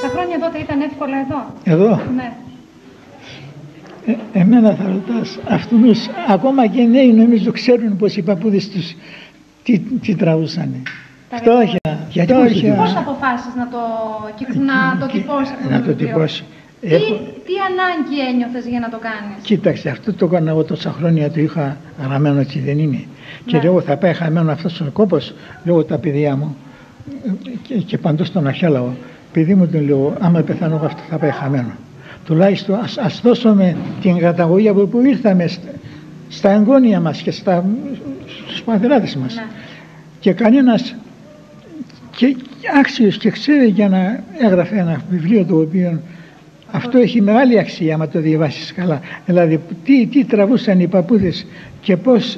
Τα χρόνια τότε ήταν εύκολα εδώ? Εδώ. Ναι. Εμένα θα ρωτάς, αυτούς ακόμα και νέοι νομίζω ξέρουν πως οι παππούδες τους τι τραβούσανε. Φτώχεια. Γιατί πώς αποφάσισες να το τυπώσεις αυτό το βιβλίο? τυπώσει. Τι ανάγκη ένιωθες για να το κάνεις? Κοίταξε, αυτό το έκανα εγώ τόσα χρόνια, το είχα γραμμένο, έτσι δεν είναι. Ναι. Και λέω θα πάει χαμένο αυτός ο κόπος, λέω τα παιδιά μου και παντού στον Αχέλαο. Παιδί μου, τον λέω, άμα πεθάνω αυτό θα πάει χαμένο. Τουλάχιστον ας δώσουμε την καταγωγή από που ήρθαμε στα εγγόνια μας και στους πατεράδες μας. Ναι. Και κανένας και άξιος και ξέρει για να έγραφε ένα βιβλίο το οποίο αυτό έχει μεγάλη αξία άμα το διαβάσεις καλά. Δηλαδή τι τραβούσαν οι παππούδες και πώς.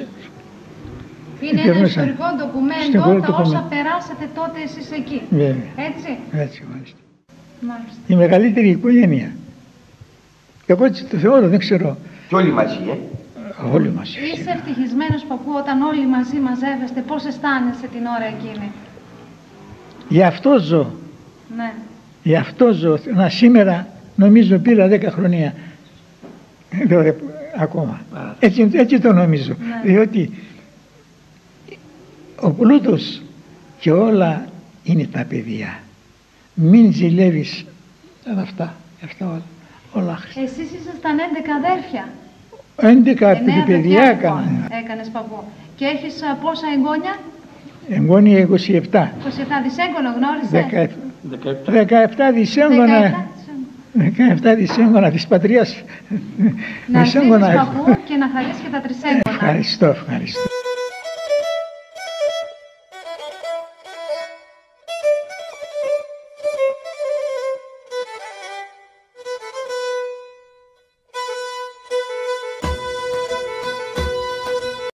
Είναι ένα ιστορικό ντοκουμέντο τα όσα περάσατε τότε εσείς εκεί. Έτσι. Έτσι μάλιστα. Η μεγαλύτερη οικογένεια. Εγώ έτσι το θεωρώ, δεν ξέρω. Και όλοι μαζί, Όλοι μαζί. Είσαι ευτυχισμένος παππού όταν όλοι μαζί μαζεύεστε? Πώς αισθάνεσαι την ώρα εκείνη? Γι' αυτό ζω. Ναι. Γι' αυτό ζω. Σήμερα νομίζω πήρα 10 χρόνια. Ακόμα. Έτσι το νομίζω. Ναι. Διότι ο πλούτος και όλα είναι τα παιδιά. Μην ζηλεύεις αυτά όλα. Εσείς ήσασταν 11 αδέρφια. 11 παιδιά έκανες παππού. Και έχεις πόσα εγγόνια? Εγγόνια 27. 27 δισέγγωνα γνώρισες? 17 δισέγγωνα. 17 δισέγγωνα της πατρίας. Να ζήσεις παππού και να χαρείς και τα τρισέγγωνα. Ευχαριστώ.